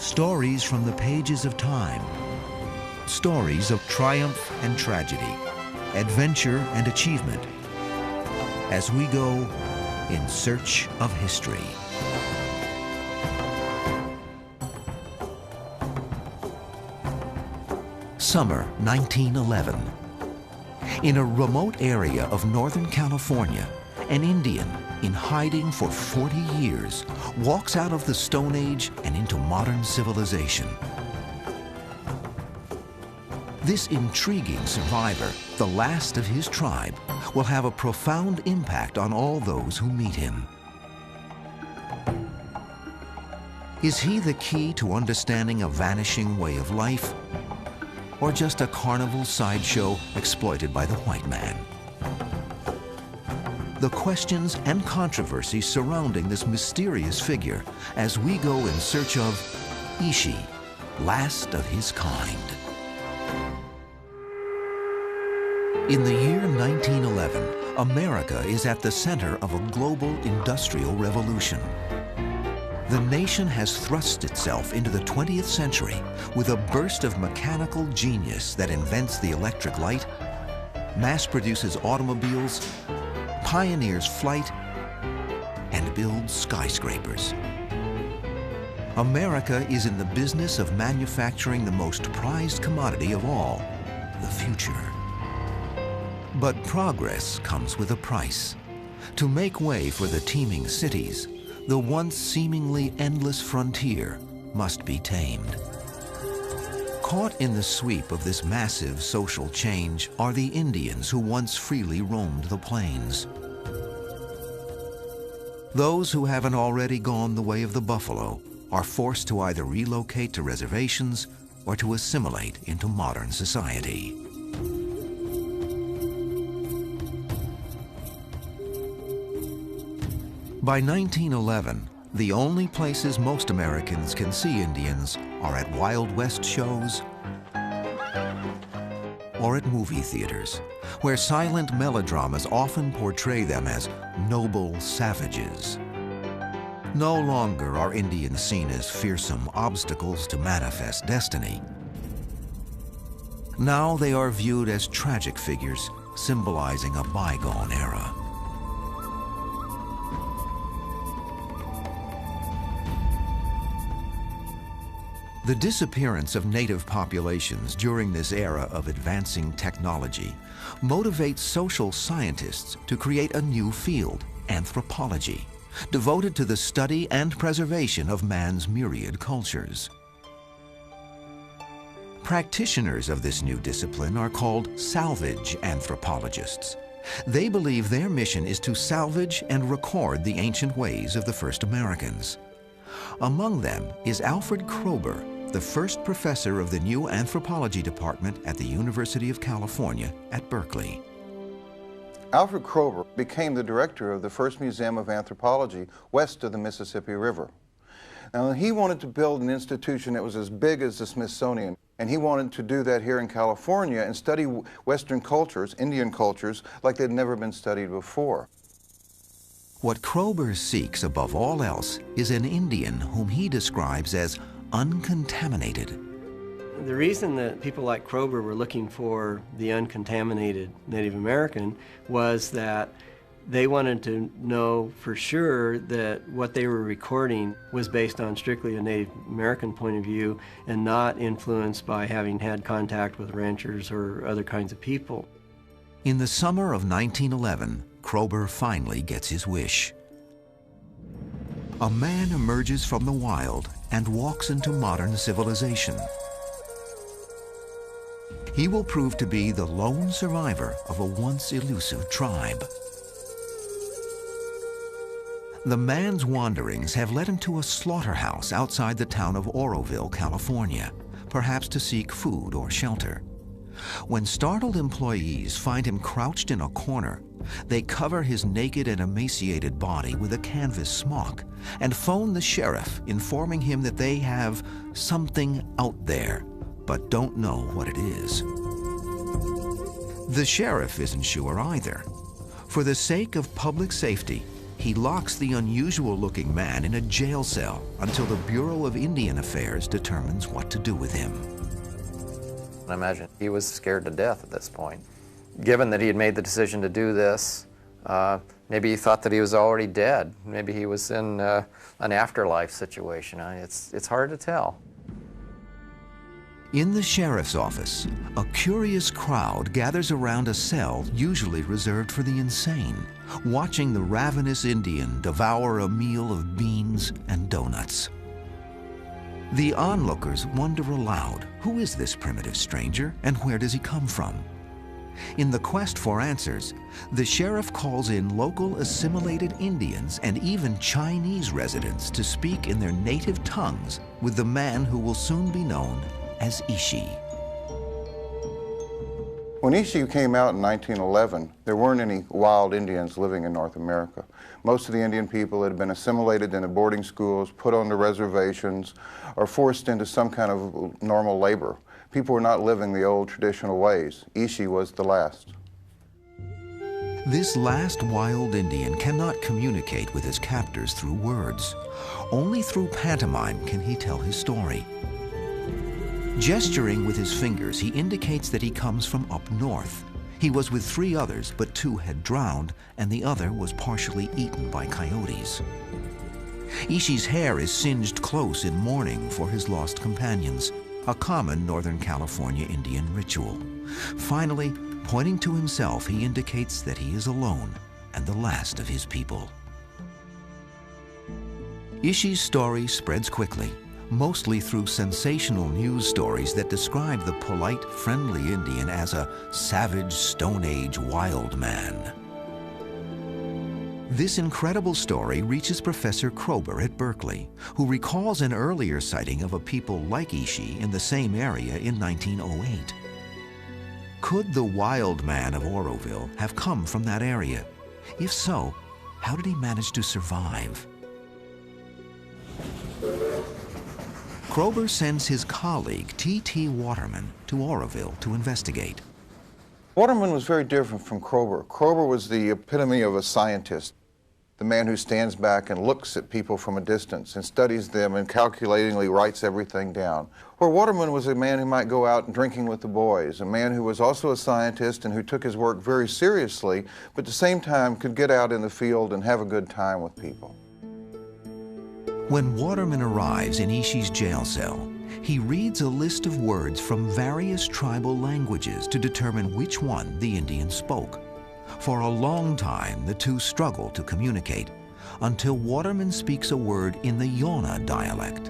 Stories from the pages of time. Stories of triumph and tragedy, adventure and achievement, as we go in search of history. Summer 1911. In a remote area of Northern California, an Indian, in hiding for 40 years, walks out of the Stone Age and into modern civilization. This intriguing survivor, the last of his tribe, will have a profound impact on all those who meet him. Is he the key to understanding a vanishing way of life, or just a carnival sideshow exploited by the white man? The questions and controversies surrounding this mysterious figure as we go in search of Ishi, last of his kind. In the year 1911, America is at the center of a global industrial revolution. The nation has thrust itself into the 20th century with a burst of mechanical genius that invents the electric light, mass-produces automobiles, pioneers flight, and builds skyscrapers. America is in the business of manufacturing the most prized commodity of all, the future. But progress comes with a price. To make way for the teeming cities, the once seemingly endless frontier must be tamed. Caught in the sweep of this massive social change are the Indians who once freely roamed the plains. Those who haven't already gone the way of the buffalo are forced to either relocate to reservations or to assimilate into modern society. By 1911, the only places most Americans can see Indians are at Wild West shows or at movie theaters, where silent melodramas often portray them as noble savages. No longer are Indians seen as fearsome obstacles to manifest destiny. Now they are viewed as tragic figures symbolizing a bygone era. The disappearance of native populations during this era of advancing technology motivates social scientists to create a new field, anthropology, devoted to the study and preservation of man's myriad cultures. Practitioners of this new discipline are called salvage anthropologists. They believe their mission is to salvage and record the ancient ways of the first Americans. Among them is Alfred Kroeber, the first professor of the new anthropology department at the University of California at Berkeley. Alfred Kroeber became the director of the first museum of anthropology west of the Mississippi River. Now, he wanted to build an institution that was as big as the Smithsonian, and he wanted to do that here in California and study Western cultures, Indian cultures, like they'd never been studied before. What Kroeber seeks above all else is an Indian whom he describes as uncontaminated. The reason that people like Kroeber were looking for the uncontaminated Native American was that they wanted to know for sure that what they were recording was based on strictly a Native American point of view and not influenced by having had contact with ranchers or other kinds of people. In the summer of 1911, Kroeber finally gets his wish. A man emerges from the wild and walks into modern civilization. He will prove to be the lone survivor of a once elusive tribe. The man's wanderings have led him to a slaughterhouse outside the town of Oroville, California, perhaps to seek food or shelter. When startled employees find him crouched in a corner, they cover his naked and emaciated body with a canvas smock and phone the sheriff, informing him that they have something out there, but don't know what it is. The sheriff isn't sure either. For the sake of public safety, he locks the unusual-looking man in a jail cell until the Bureau of Indian Affairs determines what to do with him. I imagine he was scared to death at this point. Given that he had made the decision to do this, maybe he thought that he was already dead. Maybe he was in an afterlife situation. It's hard to tell. In the sheriff's office, a curious crowd gathers around a cell usually reserved for the insane, watching the ravenous Indian devour a meal of beans and donuts. The onlookers wonder aloud, who is this primitive stranger and where does he come from? In the quest for answers, the sheriff calls in local assimilated Indians and even Chinese residents to speak in their native tongues with the man who will soon be known as Ishi. When Ishi came out in 1911, there weren't any wild Indians living in North America. Most of the Indian people had been assimilated into boarding schools, put on the reservations, or forced into some kind of normal labor. People were not living the old traditional ways. Ishi was the last. This last wild Indian cannot communicate with his captors through words. Only through pantomime can he tell his story. Gesturing with his fingers, he indicates that he comes from up north. He was with 3 others, but 2 had drowned, and the other was partially eaten by coyotes. Ishi's hair is singed close in mourning for his lost companions, a common Northern California Indian ritual. Finally, pointing to himself, he indicates that he is alone and the last of his people. Ishi's story spreads quickly, mostly through sensational news stories that describe the polite, friendly Indian as a savage, Stone Age wild man. This incredible story reaches Professor Kroeber at Berkeley, who recalls an earlier sighting of a people like Ishi in the same area in 1908. Could the wild man of Oroville have come from that area? If so, how did he manage to survive? Kroeber sends his colleague, T.T. Waterman, to Oroville to investigate. Waterman was very different from Kroeber. Kroeber was the epitome of a scientist, the man who stands back and looks at people from a distance and studies them and calculatingly writes everything down. Where Waterman was a man who might go out and drinking with the boys, a man who was also a scientist and who took his work very seriously, but at the same time could get out in the field and have a good time with people. When Waterman arrives in Ishi's jail cell, he reads a list of words from various tribal languages to determine which one the Indian spoke. For a long time, the two struggle to communicate, until Waterman speaks a word in the Yona dialect.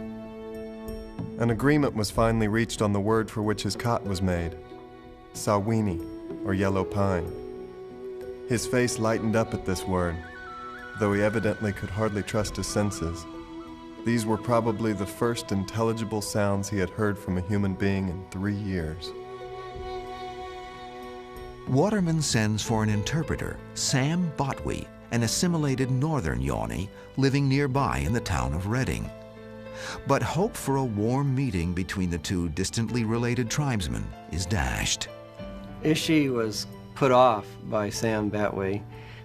An agreement was finally reached on the word for which his cot was made, sawini, or yellow pine. His face lightened up at this word, though he evidently could hardly trust his senses. These were probably the first intelligible sounds he had heard from a human being in 3 years. Waterman sends for an interpreter, Sam Botwe, an assimilated northern Yawni living nearby in the town of Redding. But hope for a warm meeting between the two distantly related tribesmen is dashed. Ishi was put off by Sam Botwe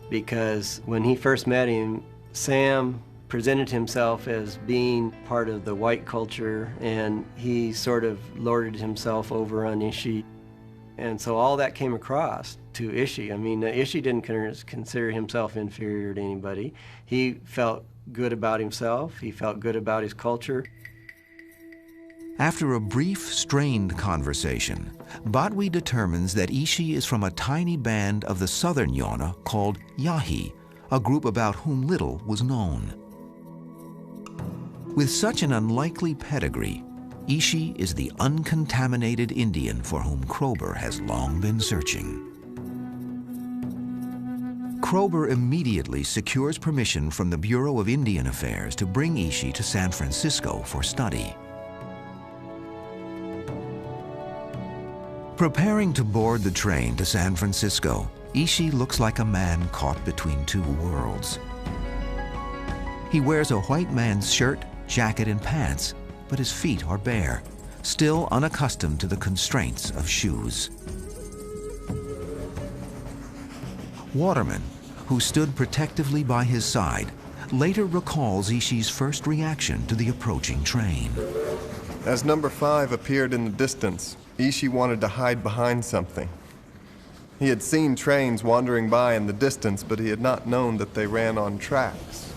because when he first met him, Sam presented himself as being part of the white culture, and he sort of lorded himself over on Ishi. And so all that came across to Ishi. I mean, Ishi didn't consider himself inferior to anybody. He felt good about himself. He felt good about his culture. After a brief, strained conversation, Botwe determines that Ishi is from a tiny band of the southern Yona called Yahi, a group about whom little was known. With such an unlikely pedigree, Ishi is the uncontaminated Indian for whom Kroeber has long been searching. Kroeber immediately secures permission from the Bureau of Indian Affairs to bring Ishi to San Francisco for study. Preparing to board the train to San Francisco, Ishi looks like a man caught between two worlds. He wears a white man's shirt, jacket, and pants, but his feet are bare, still unaccustomed to the constraints of shoes. Waterman, who stood protectively by his side, later recalls Ishi's first reaction to the approaching train. As number 5 appeared in the distance, Ishi wanted to hide behind something. He had seen trains wandering by in the distance, but he had not known that they ran on tracks.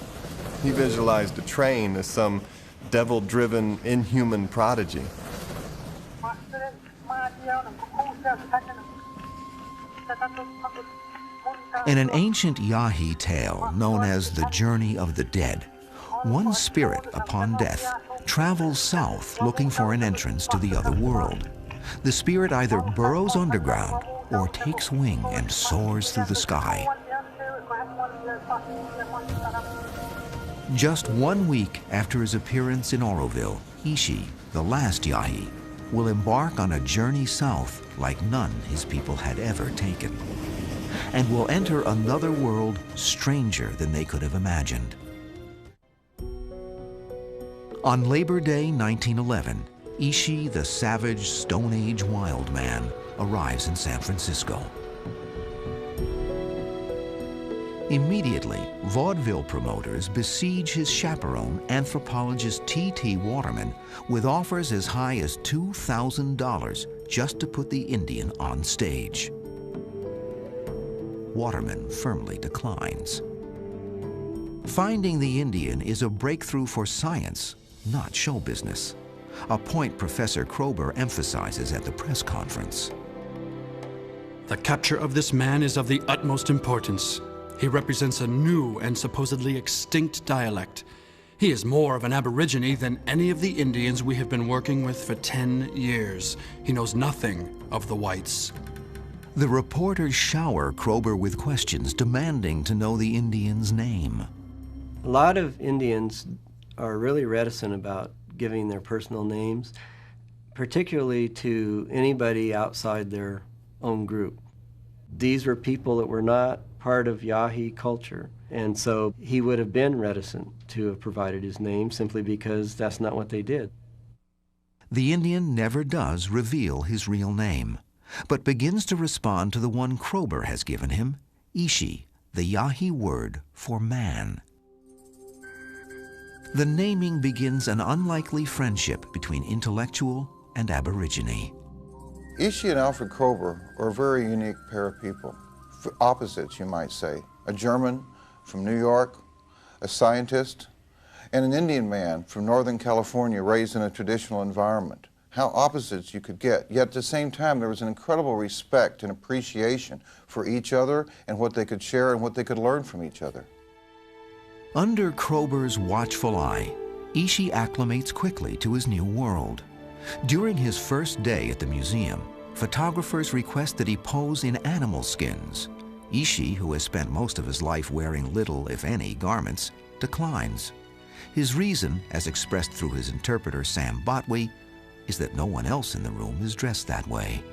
He visualized a train as some devil-driven, inhuman prodigy. In an ancient Yahi tale known as the Journey of the Dead, one spirit upon death travels south looking for an entrance to the other world. The spirit either burrows underground or takes wing and soars through the sky. Just 1 week after his appearance in Oroville, Ishi, the last Yahi, will embark on a journey south like none his people had ever taken, and will enter another world stranger than they could have imagined. On Labor Day 1911, Ishi, the savage Stone Age wild man, arrives in San Francisco. Immediately, vaudeville promoters besiege his chaperone, anthropologist T.T. Waterman, with offers as high as $2,000 just to put the Indian on stage. Waterman firmly declines. Finding the Indian is a breakthrough for science, not show business, a point Professor Kroeber emphasizes at the press conference. The capture of this man is of the utmost importance. He represents a new and supposedly extinct dialect. He is more of an aborigine than any of the Indians we have been working with for 10 years. He knows nothing of the whites. The reporters shower Kroeber with questions demanding to know the Indian's name. A lot of Indians are really reticent about giving their personal names, particularly to anybody outside their own group. These were people that were not part of Yahi culture, and so he would have been reticent to have provided his name simply because that's not what they did. The Indian never does reveal his real name, but begins to respond to the one Kroeber has given him, Ishi, the Yahi word for man. The naming begins an unlikely friendship between intellectual and aborigine. Ishi and Alfred Kroeber are a very unique pair of people. Opposites, you might say. A German from New York, a scientist, and an Indian man from Northern California raised in a traditional environment. How opposites you could get, yet at the same time there was an incredible respect and appreciation for each other and what they could share and what they could learn from each other. Under Kroeber's watchful eye, Ishi acclimates quickly to his new world. During his first day at the museum, photographers request that he pose in animal skins. Ishi, who has spent most of his life wearing little, if any, garments, declines. His reason, as expressed through his interpreter Sam Botwe, is that no one else in the room is dressed that way.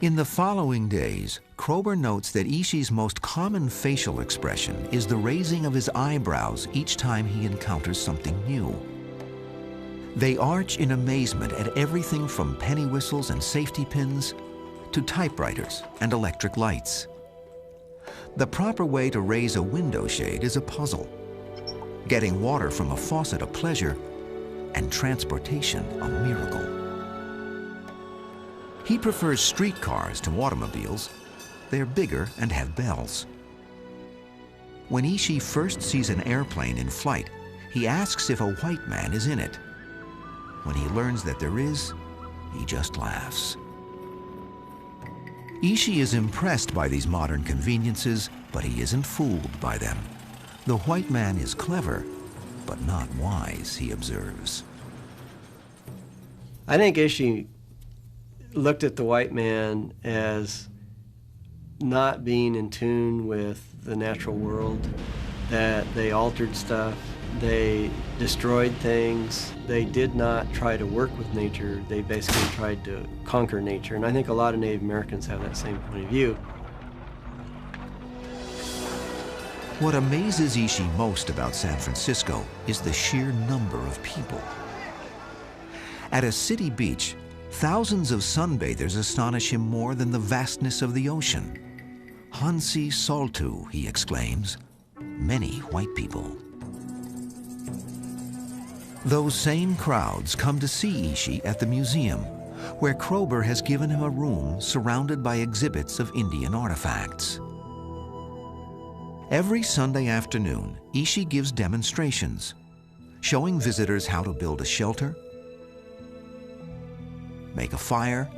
In the following days, Kroeber notes that Ishi's most common facial expression is the raising of his eyebrows each time he encounters something new. They arch in amazement at everything from penny whistles and safety pins to typewriters and electric lights. The proper way to raise a window shade is a puzzle. Getting water from a faucet a pleasure, and transportation a miracle. He prefers streetcars to automobiles. They're bigger and have bells. When Ishi first sees an airplane in flight, he asks if a white man is in it. When he learns that there is, he just laughs. Ishi is impressed by these modern conveniences, but he isn't fooled by them. The white man is clever, but not wise, he observes. I think Ishi looked at the white man as not being in tune with the natural world, that they altered stuff, they destroyed things, they did not try to work with nature, they basically tried to conquer nature. And I think a lot of Native Americans have that same point of view. What amazes Ishi most about San Francisco is the sheer number of people. At a city beach, thousands of sunbathers astonish him more than the vastness of the ocean. Hansi Soltu, he exclaims. Many white people. Those same crowds come to see Ishi at the museum, where Kroeber has given him a room surrounded by exhibits of Indian artifacts. Every Sunday afternoon, Ishi gives demonstrations, showing visitors how to build a shelter, make a fire,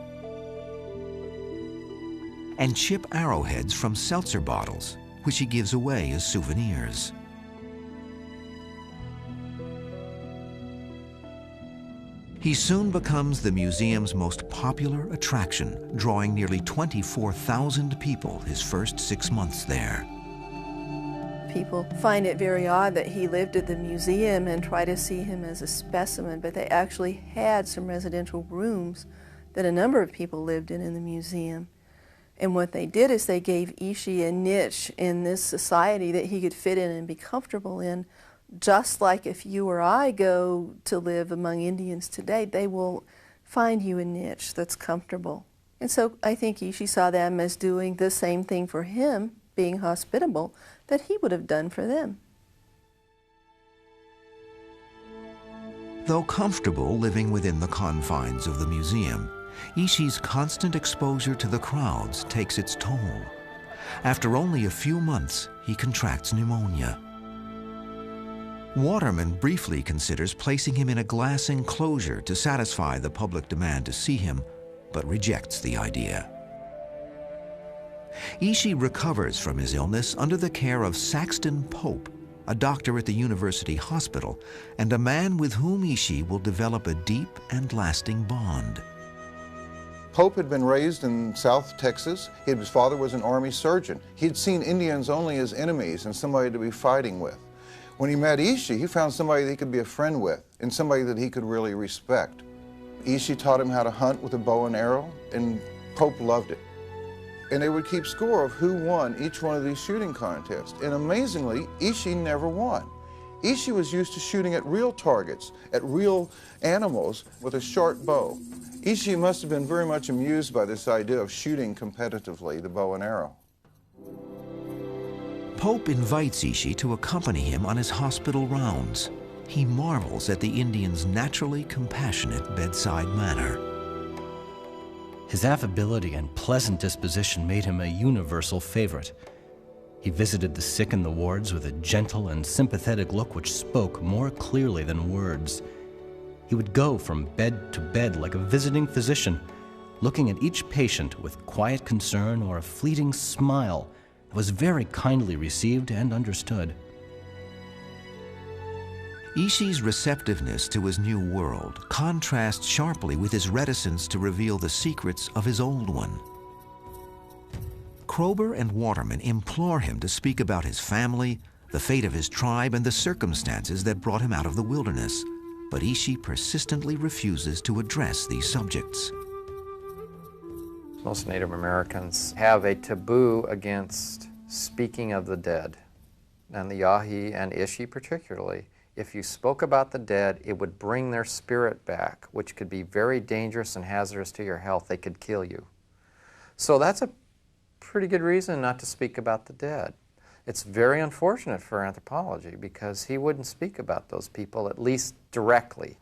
and chip arrowheads from seltzer bottles, which he gives away as souvenirs. He soon becomes the museum's most popular attraction, drawing nearly 24,000 people his first 6 months there. People find it very odd that he lived at the museum and try to see him as a specimen, but they actually had some residential rooms that a number of people lived in the museum. And what they did is they gave Ishi a niche in this society that he could fit in and be comfortable in. Just like if you or I go to live among Indians today, they will find you a niche that's comfortable. And so I think Ishi saw them as doing the same thing for him, being hospitable, that he would have done for them. Though comfortable living within the confines of the museum, Ishi's constant exposure to the crowds takes its toll. After only a few months, he contracts pneumonia. Waterman briefly considers placing him in a glass enclosure to satisfy the public demand to see him, but rejects the idea. Ishi recovers from his illness under the care of Saxton Pope, a doctor at the University Hospital, and a man with whom Ishi will develop a deep and lasting bond. Pope had been raised in South Texas. His father was an Army surgeon. He'd seen Indians only as enemies and somebody to be fighting with. When he met Ishi, he found somebody that he could be a friend with and somebody that he could really respect. Ishi taught him how to hunt with a bow and arrow, and Pope loved it. And they would keep score of who won each one of these shooting contests. And amazingly, Ishi never won. Ishi was used to shooting at real targets, at real animals with a short bow. Ishi must have been very much amused by this idea of shooting competitively, the bow and arrow. Pope invites Ishi to accompany him on his hospital rounds. He marvels at the Indian's naturally compassionate bedside manner. His affability and pleasant disposition made him a universal favorite. He visited the sick in the wards with a gentle and sympathetic look which spoke more clearly than words. He would go from bed to bed like a visiting physician, looking at each patient with quiet concern or a fleeting smile that was very kindly received and understood. Ishi's receptiveness to his new world contrasts sharply with his reticence to reveal the secrets of his old one. Kroeber and Waterman implore him to speak about his family, the fate of his tribe, and the circumstances that brought him out of the wilderness, but Ishi persistently refuses to address these subjects. Most Native Americans have a taboo against speaking of the dead, and the Yahi and Ishi particularly. If you spoke about the dead, it would bring their spirit back, which could be very dangerous and hazardous to your health. They could kill you. So that's a pretty good reason not to speak about the dead. It's very unfortunate for anthropology because he wouldn't speak about those people, at least directly.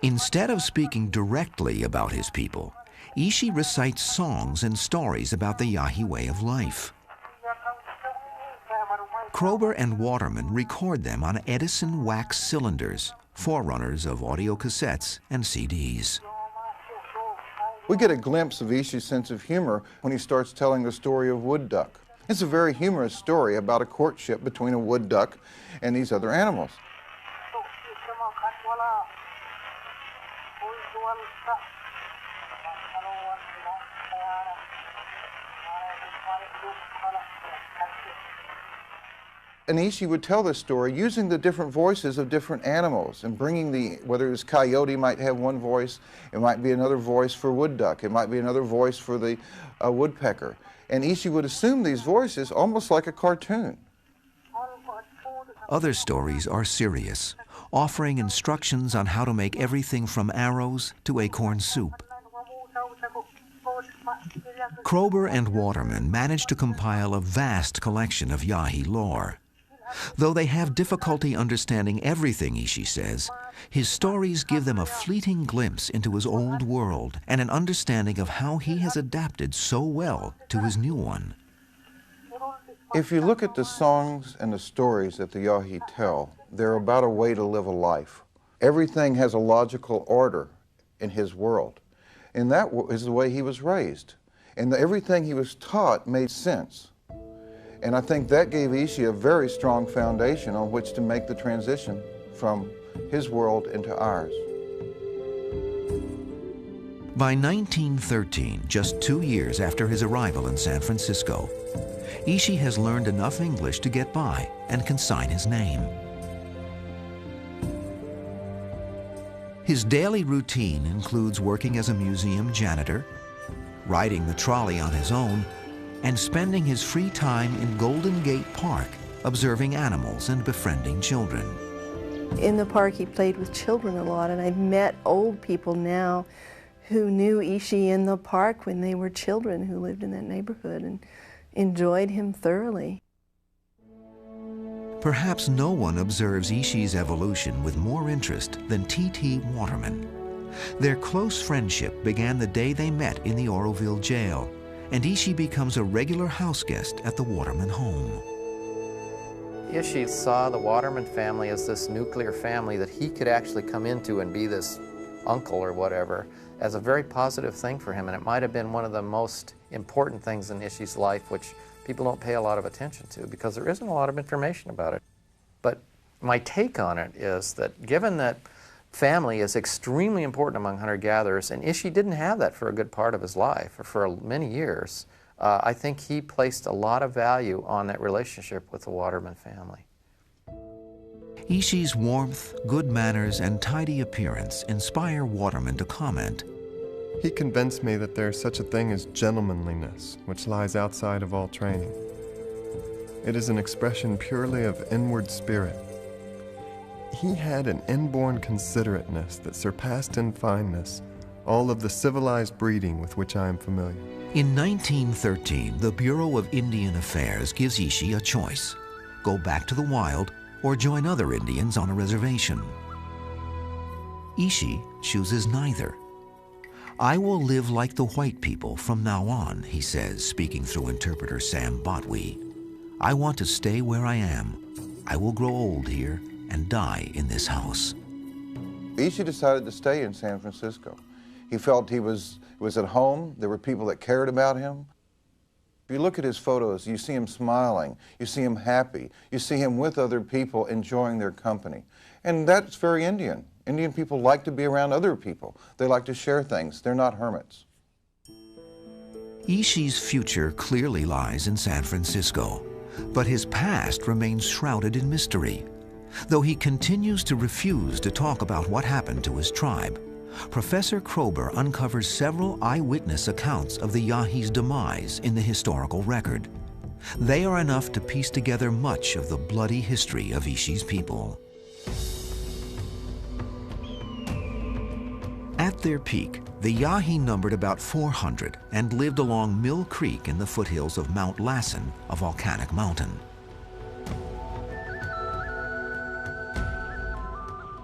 Instead of speaking directly about his people, Ishi recites songs and stories about the Yahi way of life. Kroeber and Waterman record them on Edison wax cylinders, forerunners of audio cassettes and CDs. We get a glimpse of Ishi's sense of humor when he starts telling the story of wood duck. It's a very humorous story about a courtship between a wood duck and these other animals. And Ishi would tell this story using the different voices of different animals and bringing whether it was coyote might have one voice, it might be another voice for wood duck, it might be another voice for the woodpecker. And Ishi would assume these voices almost like a cartoon. Other stories are serious, offering instructions on how to make everything from arrows to acorn soup. Kroeber and Waterman managed to compile a vast collection of Yahi lore. Though they have difficulty understanding everything Ishi says, his stories give them a fleeting glimpse into his old world and an understanding of how he has adapted so well to his new one. If you look at the songs and the stories that the Yahi tell, they're about a way to live a life. Everything has a logical order in his world, and that is the way he was raised. And everything he was taught made sense. And I think that gave Ishi a very strong foundation on which to make the transition from his world into ours. By 1913, just 2 years after his arrival in San Francisco, Ishi has learned enough English to get by and can sign his name. His daily routine includes working as a museum janitor, riding the trolley on his own, and spending his free time in Golden Gate Park, observing animals and befriending children. In the park, he played with children a lot, and I've met old people now who knew Ishi in the park when they were children who lived in that neighborhood and enjoyed him thoroughly. Perhaps no one observes Ishi's evolution with more interest than T.T. Waterman. Their close friendship began the day they met in the Oroville jail, and Ishi becomes a regular house guest at the Waterman home. Ishi saw the Waterman family as this nuclear family that he could actually come into and be this uncle or whatever, as a very positive thing for him, and it might have been one of the most important things in Ishi's life, which people don't pay a lot of attention to because there isn't a lot of information about it. But my take on it is that given that family is extremely important among hunter-gatherers, and Ishi didn't have that for a good part of his life, or for many years, I think he placed a lot of value on that relationship with the Waterman family. Ishi's warmth, good manners, and tidy appearance inspire Waterman to comment. He convinced me that there is such a thing as gentlemanliness, which lies outside of all training. It is an expression purely of inward spirit. He had an inborn considerateness that surpassed in fineness all of the civilized breeding with which I am familiar. In 1913, the Bureau of Indian Affairs gives Ishi a choice: go back to the wild or join other Indians on a reservation. Ishi chooses neither. "I will live like the white people from now on," he says, speaking through interpreter Sam Botwe. "I want to stay where I am. I will grow old here and die in this house." Ishi decided to stay in San Francisco. He felt he was at home. There were people that cared about him. If you look at his photos, you see him smiling, you see him happy, you see him with other people enjoying their company. And that's very Indian. Indian people like to be around other people. They like to share things. They're not hermits. Ishi's future clearly lies in San Francisco, but his past remains shrouded in mystery. Though he continues to refuse to talk about what happened to his tribe, Professor Kroeber uncovers several eyewitness accounts of the Yahi's demise in the historical record. They are enough to piece together much of the bloody history of Ishi's people. At their peak, the Yahi numbered about 400 and lived along Mill Creek in the foothills of Mount Lassen, a volcanic mountain.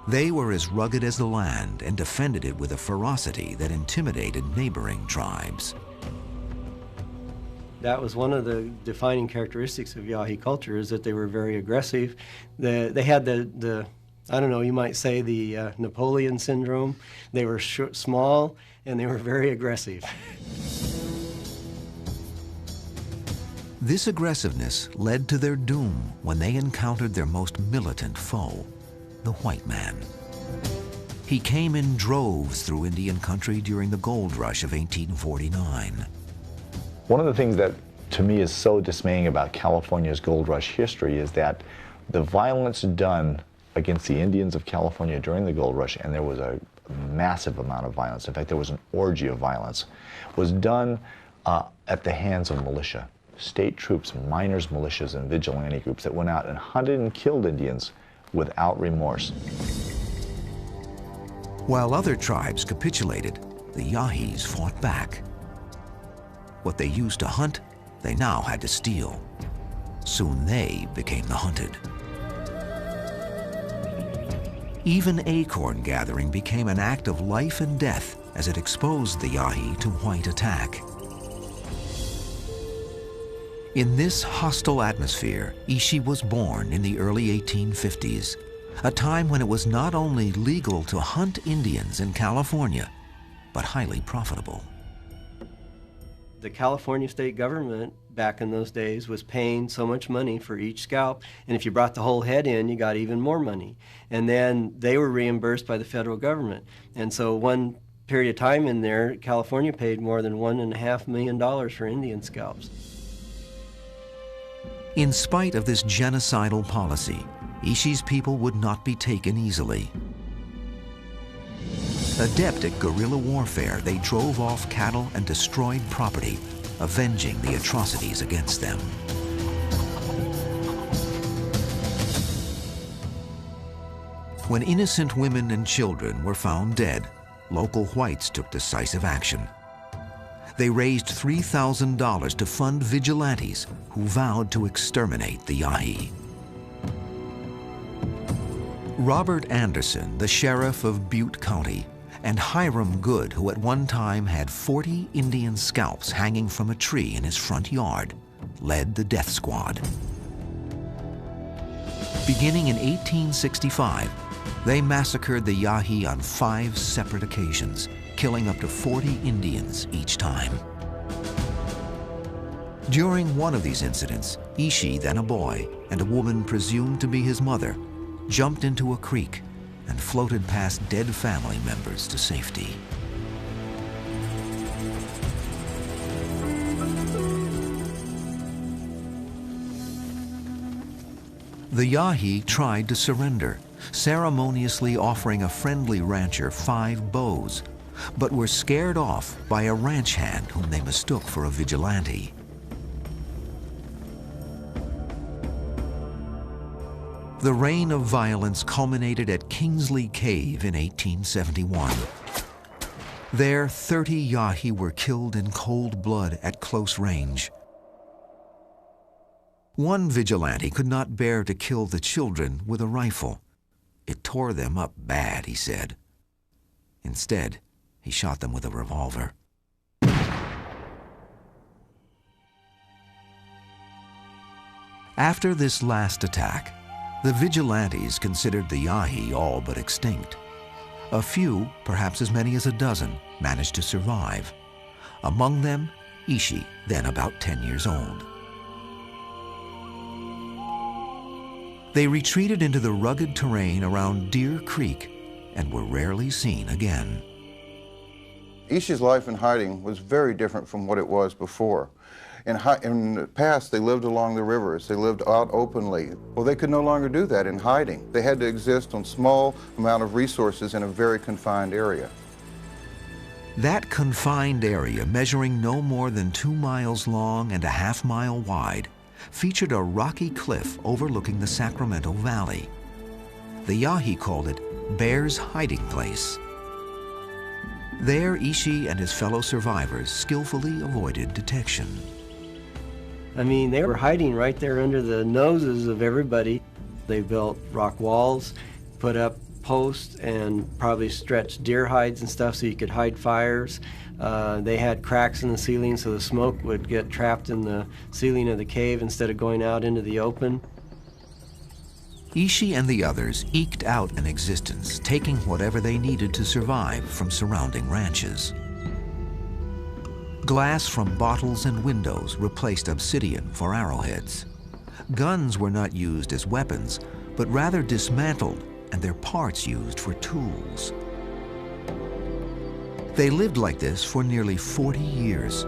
They were as rugged as the land and defended it with a ferocity that intimidated neighboring tribes. That was one of the defining characteristics of Yahi culture, is that they were very aggressive. They had the I don't know, you might say the Napoleon syndrome. They were small and they were very aggressive. This aggressiveness led to their doom when they encountered their most militant foe, the white man. He came in droves through Indian country during the gold rush of 1849. One of the things that to me is so dismaying about California's gold rush history is that the violence done against the Indians of California during the gold rush, and there was a massive amount of violence, in fact there was an orgy of violence, was done at the hands of militia. State troops, miners, militias, and vigilante groups that went out and hunted and killed Indians without remorse. While other tribes capitulated, the Yahis fought back. What they used to hunt, they now had to steal. Soon they became the hunted. Even acorn gathering became an act of life and death as it exposed the Yahi to white attack. In this hostile atmosphere, Ishi was born in the early 1850s, a time when it was not only legal to hunt Indians in California, but highly profitable. The California state government back in those days was paying so much money for each scalp, and if you brought the whole head in, you got even more money. And then they were reimbursed by the federal government. And so one period of time in there, California paid more than $1.5 million for Indian scalps. In spite of this genocidal policy, Ishi's people would not be taken easily. Adept at guerrilla warfare, they drove off cattle and destroyed property, avenging the atrocities against them. When innocent women and children were found dead, local whites took decisive action. They raised $3,000 to fund vigilantes who vowed to exterminate the Yahi. Robert Anderson, the sheriff of Butte County, and Hiram Good, who at one time had 40 Indian scalps hanging from a tree in his front yard, led the death squad. Beginning in 1865, they massacred the Yahi on 5 separate occasions, killing up to 40 Indians each time. During one of these incidents, Ishi, then a boy, and a woman presumed to be his mother, jumped into a creek and floated past dead family members to safety. The Yahi tried to surrender, ceremoniously offering a friendly rancher 5 bows, but were scared off by a ranch hand whom they mistook for a vigilante. The reign of violence culminated at Kingsley Cave in 1871. There, 30 Yahi were killed in cold blood at close range. One vigilante could not bear to kill the children with a rifle. It tore them up bad, he said. Instead, he shot them with a revolver. After this last attack, the vigilantes considered the Yahi all but extinct. A few, perhaps as many as a dozen, managed to survive. Among them, Ishi, then about 10 years old. They retreated into the rugged terrain around Deer Creek and were rarely seen again. Ishi's life in hiding was very different from what it was before. In the past, they lived along the rivers. They lived out openly. Well, they could no longer do that in hiding. They had to exist on small amount of resources in a very confined area. That confined area, measuring no more than 2 miles long and a half-mile wide, featured a rocky cliff overlooking the Sacramento Valley. The Yahi called it Bear's Hiding Place. There, Ishi and his fellow survivors skillfully avoided detection. I mean, they were hiding right there under the noses of everybody. They built rock walls, put up posts, and probably stretched deer hides and stuff so you could hide fires. They had cracks in the ceiling so the smoke would get trapped in the ceiling of the cave instead of going out into the open. Ishi and the others eked out an existence, taking whatever they needed to survive from surrounding ranches. Glass from bottles and windows replaced obsidian for arrowheads. Guns were not used as weapons, but rather dismantled and their parts used for tools. They lived like this for nearly 40 years,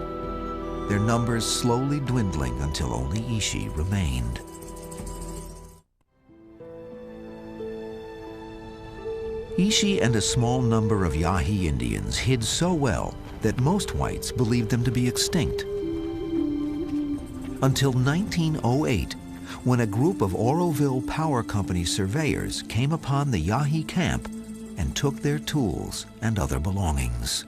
their numbers slowly dwindling until only Ishi remained. Ishi and a small number of Yahi Indians hid so well that most whites believed them to be extinct. Until 1908, when a group of Oroville Power Company surveyors came upon the Yahi camp and took their tools and other belongings.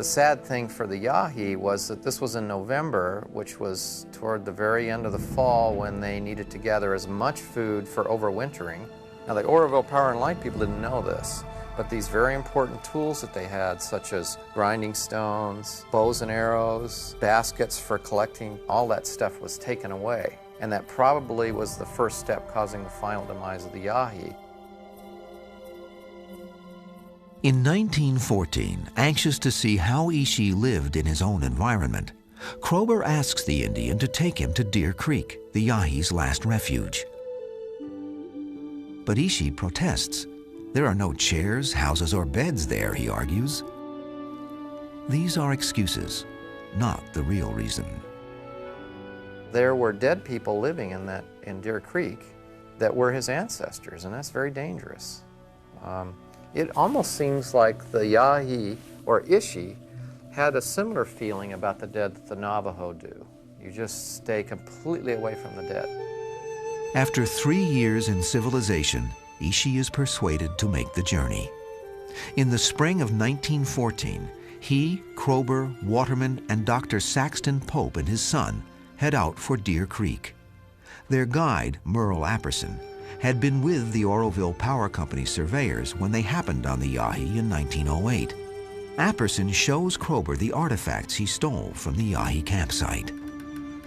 The sad thing for the Yahi was that this was in November, which was toward the very end of the fall when they needed to gather as much food for overwintering. Now the Oroville Power and Light people didn't know this, but these very important tools that they had, such as grinding stones, bows and arrows, baskets for collecting, all that stuff was taken away. And that probably was the first step causing the final demise of the Yahi. In 1914, anxious to see how Ishi lived in his own environment, Kroeber asks the Indian to take him to Deer Creek, the Yahi's last refuge. But Ishi protests. There are no chairs, houses, or beds there, he argues. These are excuses, not the real reason. There were dead people living in Deer Creek that were his ancestors, and that's very dangerous. It almost seems like the Yahi, or Ishi, had a similar feeling about the dead that the Navajo do. You just stay completely away from the dead. After 3 years in civilization, Ishi is persuaded to make the journey. In the spring of 1914, he, Kroeber, Waterman, and Dr. Saxton Pope and his son head out for Deer Creek. Their guide, Merle Apperson, had been with the Oroville Power Company surveyors when they happened on the Yahi in 1908. Apperson shows Kroeber the artifacts he stole from the Yahi campsite.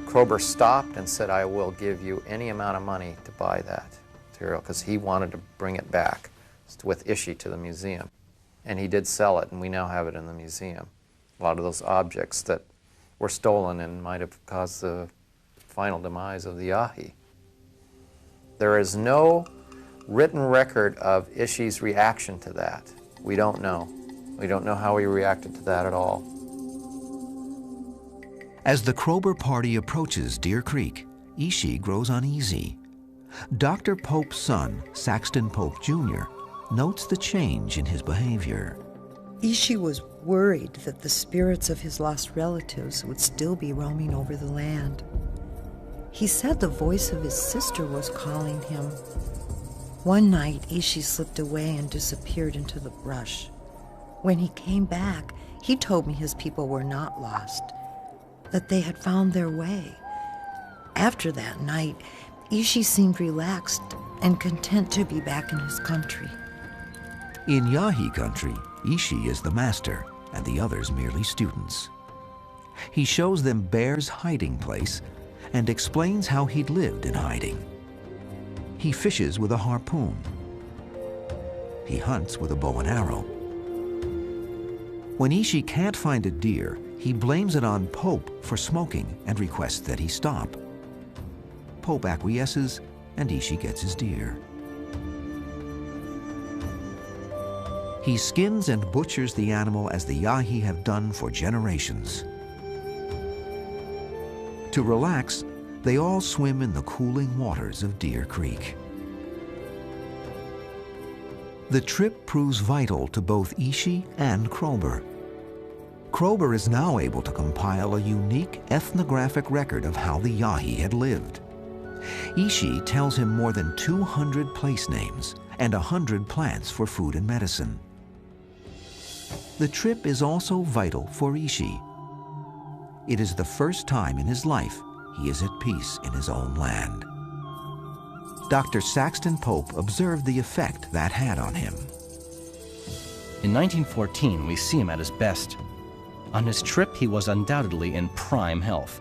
Kroeber stopped and said, "I will give you any amount of money to buy that material," because he wanted to bring it back with Ishi to the museum. And he did sell it, and we now have it in the museum. A lot of those objects that were stolen and might have caused the final demise of the Yahi. There is no written record of Ishi's reaction to that. We don't know. We don't know how he reacted to that at all. As the Kroeber party approaches Deer Creek, Ishi grows uneasy. Dr. Pope's son, Saxton Pope Jr., notes the change in his behavior. Ishi was worried that the spirits of his lost relatives would still be roaming over the land. He said the voice of his sister was calling him. One night, Ishi slipped away and disappeared into the brush. When he came back, he told me his people were not lost, that they had found their way. After that night, Ishi seemed relaxed and content to be back in his country. In Yahi country, Ishi is the master, and the others merely students. He shows them Bear's hiding place and explains how he'd lived in hiding. He fishes with a harpoon. He hunts with a bow and arrow. When Ishi can't find a deer, he blames it on Pope for smoking and requests that he stop. Pope acquiesces, and Ishi gets his deer. He skins and butchers the animal as the Yahi have done for generations. To relax, they all swim in the cooling waters of Deer Creek. The trip proves vital to both Ishi and Kroeber. Kroeber is now able to compile a unique ethnographic record of how the Yahi had lived. Ishi tells him more than 200 place names and 100 plants for food and medicine. The trip is also vital for Ishi. It is the first time in his life he is at peace in his own land. Dr. Saxton Pope observed the effect that had on him. In 1914, we see him at his best. On his trip, he was undoubtedly in prime health.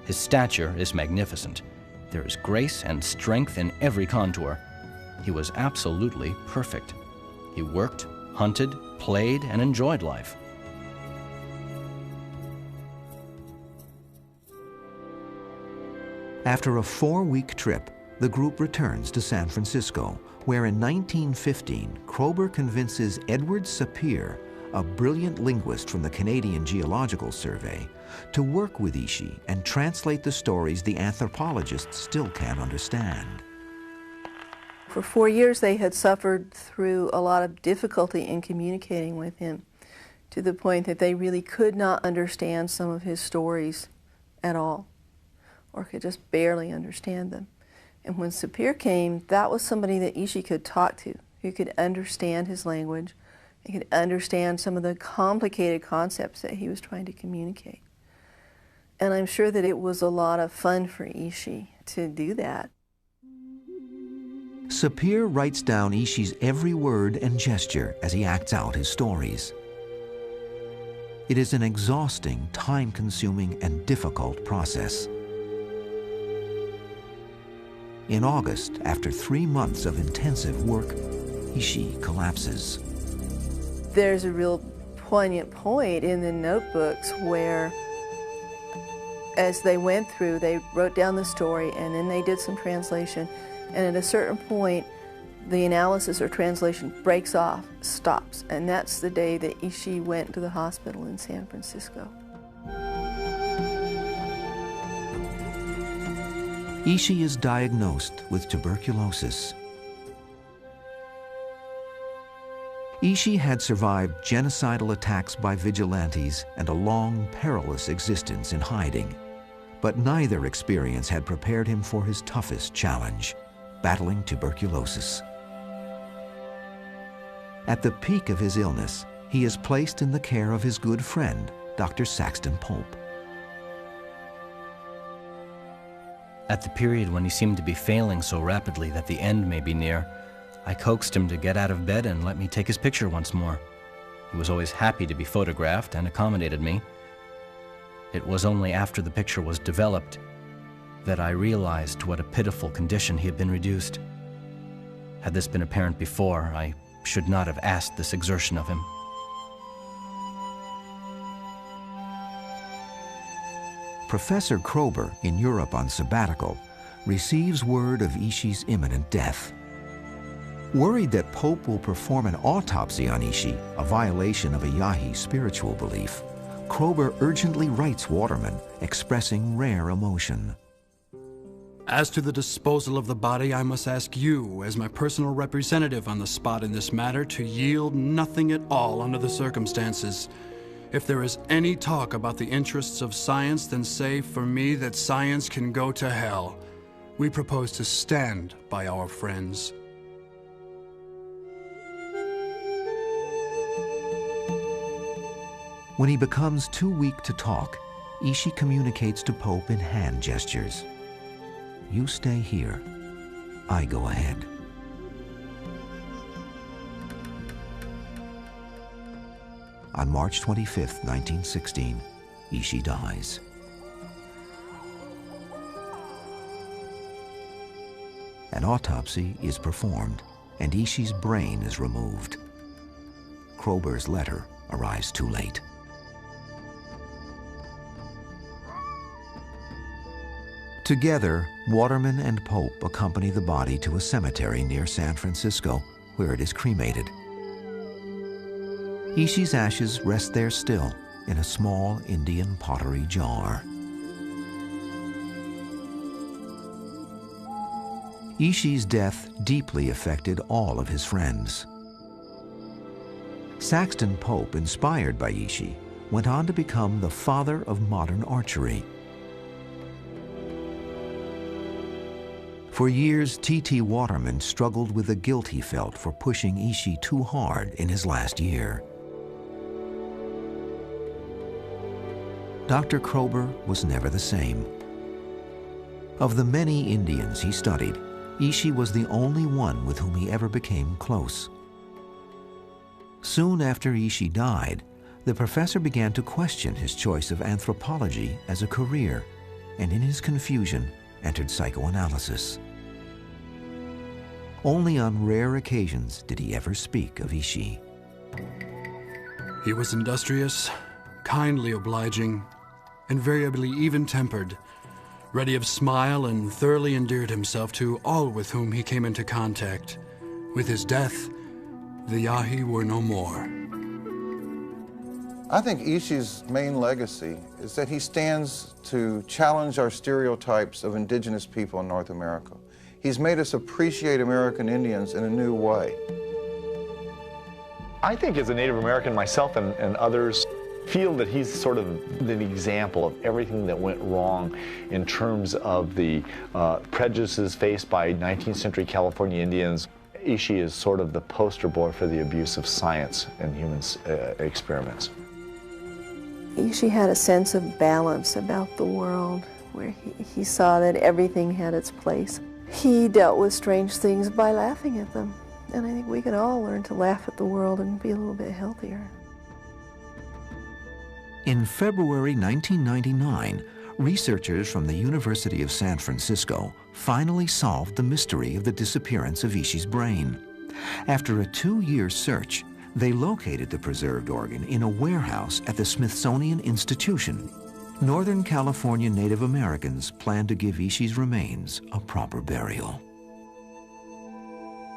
His stature is magnificent. There is grace and strength in every contour. He was absolutely perfect. He worked, hunted, played, and enjoyed life. After a 4-week trip, the group returns to San Francisco, where in 1915, Kroeber convinces Edward Sapir, a brilliant linguist from the Canadian Geological Survey, to work with Ishi and translate the stories the anthropologists still can't understand. For 4 years, they had suffered through a lot of difficulty in communicating with him, to the point that they really could not understand some of his stories at all, or could just barely understand them. And when Sapir came, that was somebody that Ishi could talk to, who could understand his language, He could understand some of the complicated concepts that he was trying to communicate. And I'm sure that it was a lot of fun for Ishi to do that. Sapir writes down Ishi's every word and gesture as he acts out his stories. It is an exhausting, time-consuming, and difficult process. In August, after 3 months of intensive work, Ishi collapses. There's a real poignant point in the notebooks where, as they went through, they wrote down the story and then they did some translation, and at a certain point, the analysis or translation breaks off, stops, and that's the day that Ishi went to the hospital in San Francisco. Ishi is diagnosed with tuberculosis. Ishi had survived genocidal attacks by vigilantes and a long, perilous existence in hiding. But neither experience had prepared him for his toughest challenge, battling tuberculosis. At the peak of his illness, he is placed in the care of his good friend, Dr. Saxton Pope. At the period when he seemed to be failing so rapidly that the end may be near, I coaxed him to get out of bed and let me take his picture once more. He was always happy to be photographed and accommodated me. It was only after the picture was developed that I realized to what a pitiful condition he had been reduced. Had this been apparent before, I should not have asked this exertion of him. Professor Kroeber, in Europe on sabbatical, receives word of Ishi's imminent death. Worried that Pope will perform an autopsy on Ishi, a violation of a Yahi spiritual belief, Kroeber urgently writes Waterman, expressing rare emotion. As to the disposal of the body, I must ask you, as my personal representative on the spot in this matter, to yield nothing at all under the circumstances. If there is any talk about the interests of science, then say for me that science can go to hell. We propose to stand by our friends. When he becomes too weak to talk, Ishi communicates to Pope in hand gestures. You stay here. I go ahead. On March 25, 1916, Ishi dies. An autopsy is performed, and Ishi's brain is removed. Kroeber's letter arrives too late. Together, Waterman and Pope accompany the body to a cemetery near San Francisco, where it is cremated. Ishi's ashes rest there still, in a small Indian pottery jar. Ishi's death deeply affected all of his friends. Saxton Pope, inspired by Ishi, went on to become the father of modern archery. For years, T.T. Waterman struggled with the guilt he felt for pushing Ishi too hard in his last year. Dr. Kroeber was never the same. Of the many Indians he studied, Ishi was the only one with whom he ever became close. Soon after Ishi died, the professor began to question his choice of anthropology as a career, and in his confusion, entered psychoanalysis. Only on rare occasions did he ever speak of Ishi. He was industrious, kindly obliging, invariably even-tempered, ready of smile, and thoroughly endeared himself to all with whom he came into contact. With his death, the Yahi were no more. I think Ishi's main legacy is that he stands to challenge our stereotypes of indigenous people in North America. He's made us appreciate American Indians in a new way. I think as a Native American myself and others feel that he's sort of the example of everything that went wrong in terms of the prejudices faced by 19th century California Indians. Ishi is sort of the poster boy for the abuse of science in human experiments. Ishi had a sense of balance about the world, where he saw that everything had its place. He dealt with strange things by laughing at them, and I think we could all learn to laugh at the world and be a little bit healthier. In February 1999, researchers from the University of San Francisco finally solved the mystery of the disappearance of Ishi's brain. After a 2-year search, they located the preserved organ in a warehouse at the Smithsonian Institution. Northern California Native Americans planned to give Ishi's remains a proper burial.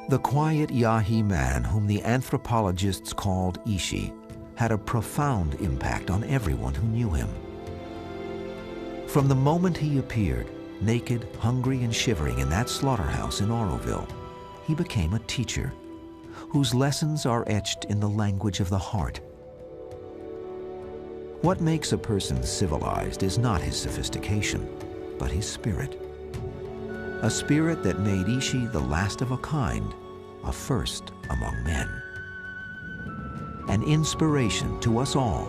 The quiet Yahi man whom the anthropologists called Ishi had a profound impact on everyone who knew him. From the moment he appeared, naked, hungry, and shivering in that slaughterhouse in Oroville, he became a teacher whose lessons are etched in the language of the heart. What makes a person civilized is not his sophistication, but his spirit. A spirit that made Ishi the last of a kind, a first among men. An inspiration to us all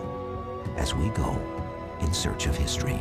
as we go in search of history.